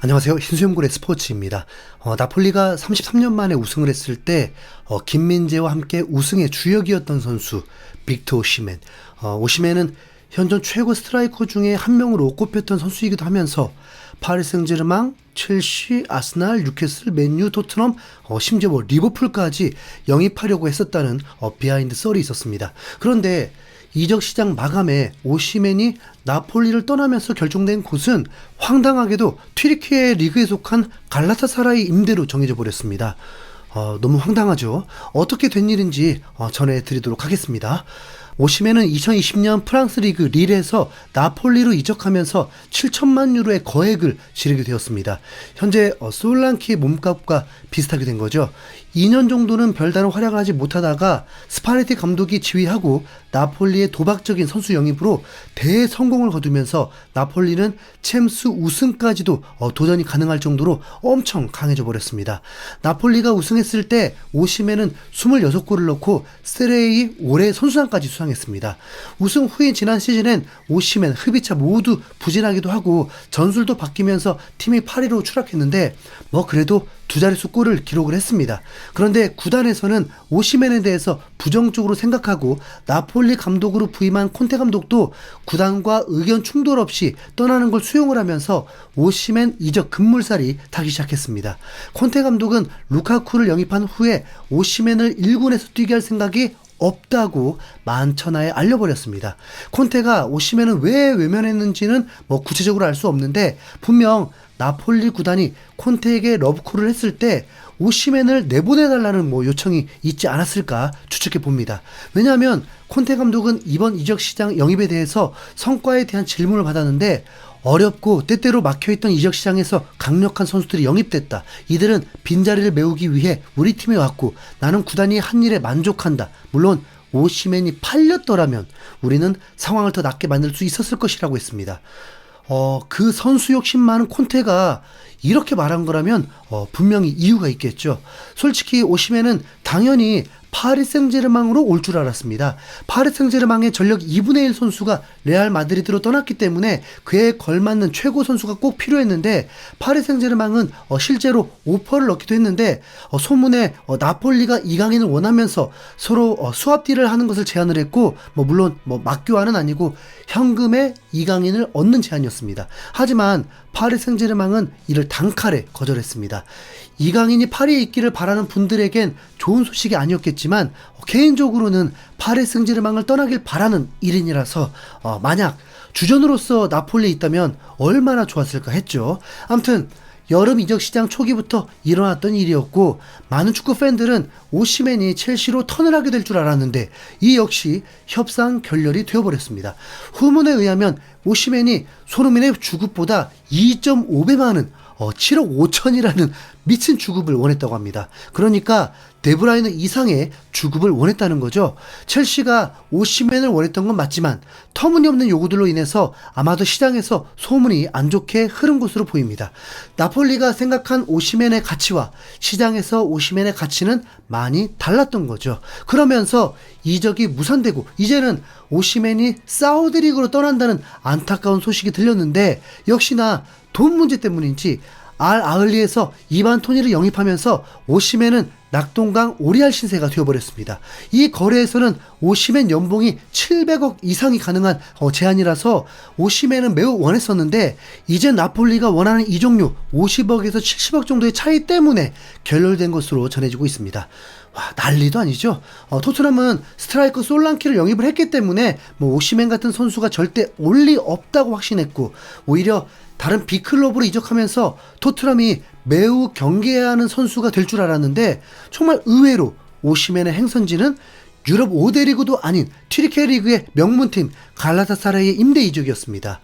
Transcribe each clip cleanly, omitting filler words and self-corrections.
안녕하세요. hin수염골의 스포츠입니다. 나폴리가 33년 만에 우승을 했을 때 김민재와 함께 우승의 주역이었던 선수 빅터 오시멘. 오시멘은 현존 최고 스트라이커 중에 한 명으로 꼽혔던 선수이기도 하면서 파리 생제르맹, 첼시, 아스날, 뉴캐슬, 맨유, 토트넘, 심지어 리버풀까지 영입하려고 했었다는 비하인드 썰이 있었습니다. 그런데 이적 시장 마감에 오시멘이 나폴리를 떠나면서 결정된 곳은 황당하게도 튀르키예 리그에 속한 갈라타사라이 임대로 정해져 버렸습니다. 너무 황당하죠. 어떻게 된 일인지 전해드리도록 하겠습니다. 오시멘은 2020년 프랑스 리그 릴에서 나폴리로 이적하면서 7천만 유로의 거액을 지르게 되었습니다. 현재 솔랑키의 몸값과 비슷하게 된 거죠. 2년 정도는 별다른 활약을 하지 못하다가 스파레티 감독이 지휘하고 나폴리의 도박적인 선수 영입으로 대성공을 거두면서 나폴리는 챔스 우승까지도 도전이 가능할 정도로 엄청 강해져 버렸습니다. 나폴리가 우승했을 때 오시멘은 26골을 넣고 세레이 올해 선수상까지 수상했습니다. 우승 후인 지난 시즌엔 오시멘, 흐비차 모두 부진하기도 하고 전술도 바뀌면서 팀이 8위로 추락했는데 그래도 두 자릿수 골을 기록을 했습니다. 그런데 구단에서는 오시멘에 대해서 부정적으로 생각하고 나폴리 감독으로 부임한 콘테 감독도 구단과 의견 충돌 없이 떠나는 걸 수용을 하면서 오시멘 이적 급물살이 타기 시작했습니다. 콘테 감독은 루카쿠를 영입한 후에 오시멘을 1군에서 뛰게 할 생각이 없다고 만천하에 알려버렸습니다. 콘테가 오시멘을 왜 외면했는지는 구체적으로 알 수 없는데 분명 나폴리 구단이 콘테에게 러브콜을 했을 때 오시멘을 내보내달라는 요청이 있지 않았을까 추측해 봅니다. 왜냐하면 콘테 감독은 이번 이적 시장 영입에 대해서 성과에 대한 질문을 받았는데 어렵고 때때로 막혀있던 이적 시장에서 강력한 선수들이 영입됐다. 이들은 빈자리를 메우기 위해 우리 팀에 왔고 나는 구단이 한 일에 만족한다. 물론 오시멘이 팔렸더라면 우리는 상황을 더 낫게 만들 수 있었을 것이라고 했습니다. 그 선수 욕심 많은 콘테가 이렇게 말한 거라면 분명히 이유가 있겠죠. 솔직히 오시멘은 당연히 파리 생제르맹으로 올 줄 알았습니다. 파리 생제르맹의 전력 2분의 1 선수가 레알 마드리드로 떠났기 때문에 그에 걸맞는 최고 선수가 꼭 필요했는데 파리 생제르맹은 실제로 오퍼를 넣기도 했는데 소문에 나폴리가 이강인을 원하면서 서로 수합 딜을 하는 것을 제안을 했고 물론 맞교환은 아니고 현금에 이강인을 얻는 제안이었습니다. 하지만 파리 생제르맹은 이를 단칼에 거절했습니다. 이강인이 파리에 있기를 바라는 분들에겐 좋은 소식이 아니었겠지만 개인적으로는 파리 생제르맹을 떠나길 바라는 일인이라서 만약 주전으로서 나폴리에 있다면 얼마나 좋았을까 했죠. 아무튼 여름 이적 시장 초기부터 일어났던 일이었고 많은 축구 팬들은 오시멘이 첼시로 턴을 하게 될 줄 알았는데 이 역시 협상 결렬이 되어버렸습니다. 후문에 의하면 오시멘이 손흥민의 주급보다 2.5배 많은 7억 5천이라는 미친 주급을 원했다고 합니다. 그러니까 데브라이너 이상의 주급을 원했다는 거죠. 첼시가 오시멘을 원했던 건 맞지만 터무니없는 요구들로 인해서 아마도 시장에서 소문이 안 좋게 흐른 것으로 보입니다. 나폴리가 생각한 오시멘의 가치와 시장에서 오시멘의 가치는 많이 달랐던 거죠. 그러면서 이적이 무산되고 이제는 오시멘이 사우디리그로 떠난다는 안타까운 소식이 들렸는데 역시나 돈 문제 때문인지 알 아흘리에서 이반 토니를 영입하면서 오시멘은 낙동강 오리알 신세가 되어버렸습니다. 이 거래에서는 오시멘 연봉이 700억 이상이 가능한 제안이라서 오시멘은 매우 원했었는데 이제 나폴리가 원하는 이적료 50억에서 70억 정도의 차이 때문에 결렬된 것으로 전해지고 있습니다. 와, 난리도 아니죠. 토트넘은 스트라이커 솔랑키를 영입을 했기 때문에 오시멘 같은 선수가 절대 올 리 없다고 확신했고 오히려 다른 빅클럽으로 이적하면서 토트넘이 매우 경계해야 하는 선수가 될 줄 알았는데 정말 의외로 오시멘의 행선지는 유럽 5대 리그도 아닌 튀르키예 리그의 명문팀 갈라타사라이의 임대 이적이었습니다.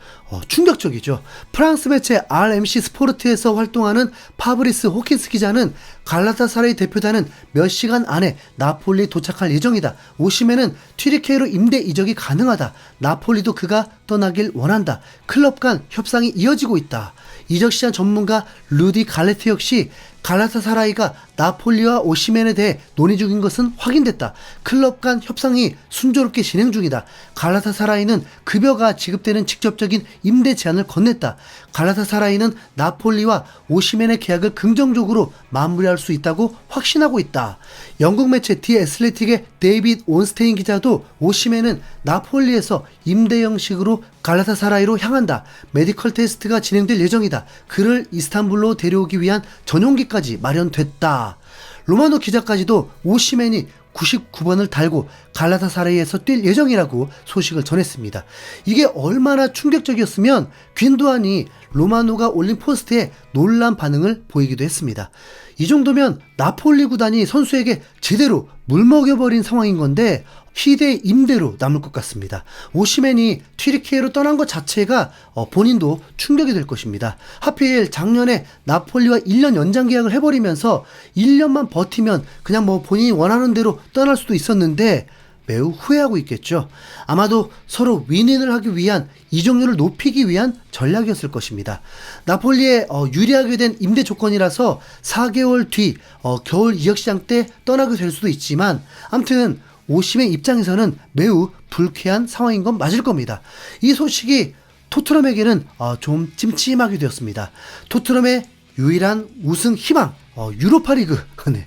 충격적이죠. 프랑스 매체 RMC 스포르트에서 활동하는 파브리스 호킨스 기자는 갈라타사라이 대표단은 몇 시간 안에 나폴리에 도착할 예정이다. 오시멘은 튀르키예로 임대 이적이 가능하다. 나폴리도 그가 떠나길 원한다. 클럽 간 협상이 이어지고 있다. 이적 시장 전문가 루디 갈레트 역시 갈라타사라이가 나폴리와 오시멘에 대해 논의 중인 것은 확인됐다. 클럽 간 협상이 순조롭게 진행 중이다. 갈라타사라이는 급여가 지급되는 직접적인 임대 제한을 건넸다. 갈라타사라이는 나폴리와 오시멘의 계약을 긍정적으로 마무리할 수 있다고 확신하고 있다. 영국 매체 디 애슬레틱의 데이빗 온스테인 기자도 오시멘은 나폴리에서 임대 형식으로 갈라타사라이로 향한다. 메디컬 테스트가 진행될 예정이다. 그를 이스탄불로 데려오기 위한 전용기까지 마련됐다. 로마노 기자까지도 오시멘이 99번을 달고 갈라타사라이에서 뛸 예정이라고 소식을 전했습니다. 이게 얼마나 충격적이었으면 귄도안이 로마노가 올린 포스트에 놀란 반응을 보이기도 했습니다. 이 정도면 나폴리 구단이 선수에게 제대로 물먹여버린 상황인 건데 희대의 임대로 남을 것 같습니다. 오시멘이 튀르키예로 떠난 것 자체가 본인도 충격이 될 것입니다. 하필 작년에 나폴리와 1년 연장 계약을 해버리면서 1년만 버티면 그냥 뭐 본인이 원하는 대로 떠날 수도 있었는데 매우 후회하고 있겠죠. 아마도 서로 윈윈을 하기 위한 이적료를 높이기 위한 전략이었을 것입니다. 나폴리에 유리하게 된 임대 조건이라서 4개월 뒤 겨울 이적시장 때 떠나게 될 수도 있지만 아무튼 오시멘 입장에서는 매우 불쾌한 상황인 건 맞을 겁니다. 이 소식이 토트넘에게는 좀 찜찜하게 되었습니다. 토트넘의 유일한 우승 희망 유로파리그 네.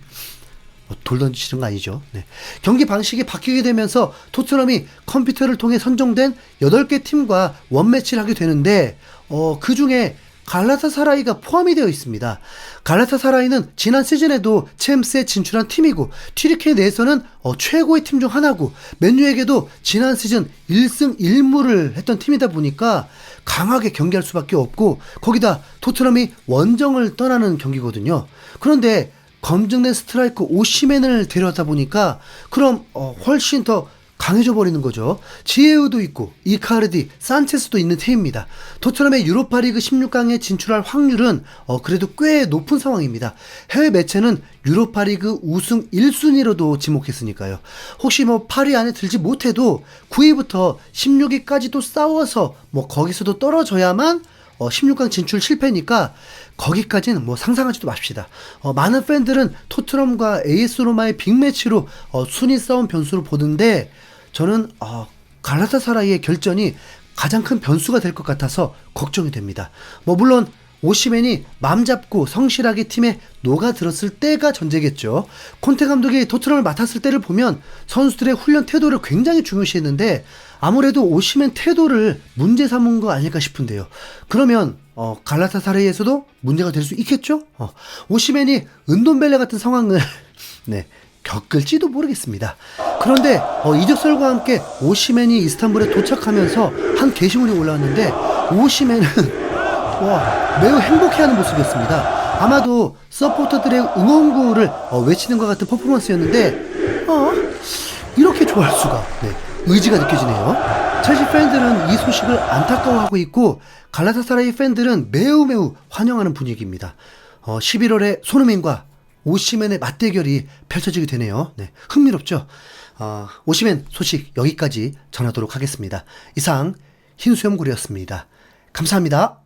돌 던지시는 거 아니죠. 네. 경기 방식이 바뀌게 되면서 토트넘이 컴퓨터를 통해 선정된 8개 팀과 원매치를 하게 되는데 그 중에 갈라타사라이가 포함이 되어 있습니다. 갈라타사라이는 지난 시즌에도 챔스에 진출한 팀이고 튀르키예 내에서는 최고의 팀 중 하나고 맨유에게도 지난 시즌 1승 1무를 했던 팀이다 보니까 강하게 경기할 수밖에 없고 거기다 토트넘이 원정을 떠나는 경기거든요. 그런데 검증된 스트라이커 오시멘을 데려왔다 보니까 그럼 훨씬 더 강해져 버리는 거죠. 지에우도 있고 이카르디, 산체스도 있는 팀입니다. 토트넘의 유로파리그 16강에 진출할 확률은 그래도 꽤 높은 상황입니다. 해외 매체는 유로파리그 우승 1순위로도 지목했으니까요. 혹시 뭐 8위 안에 들지 못해도 9위부터 16위까지도 싸워서 뭐 거기서도 떨어져야만 16강 진출 실패니까 거기까지는 뭐 상상하지도 맙시다. 많은 팬들은 토트넘과 AS 로마의 빅매치로 순위 싸움 변수를 보는데 저는 갈라타사라이의 결전이 가장 큰 변수가 될 것 같아서 걱정이 됩니다. 뭐 물론 오시멘이 맘 잡고 성실하게 팀에 녹아들었을 때가 전제겠죠. 콘테 감독이 토트넘을 맡았을 때를 보면 선수들의 훈련 태도를 굉장히 중요시했는데 아무래도 오시멘 태도를 문제 삼은 거 아닐까 싶은데요. 그러면 갈라타사라이에서도 문제가 될 수 있겠죠? 오시멘이 은돈벨레 같은 상황을 네, 겪을지도 모르겠습니다. 그런데 이적설과 함께 오시멘이 이스탄불에 도착하면서 한 게시물이 올라왔는데 오시멘은 매우 행복해하는 모습이었습니다. 아마도 서포터들의 응원구를 외치는 것 같은 퍼포먼스였는데 이렇게 좋아할 수가 네, 의지가 느껴지네요. 첼시 팬들은 이 소식을 안타까워하고 있고 갈라타사라이 팬들은 매우 환영하는 분위기입니다. 11월에 손흥민과 오시멘의 맞대결이 펼쳐지게 되네요. 네, 흥미롭죠? 오시멘 소식 여기까지 전하도록 하겠습니다. 이상 흰수염고리였습니다. 감사합니다.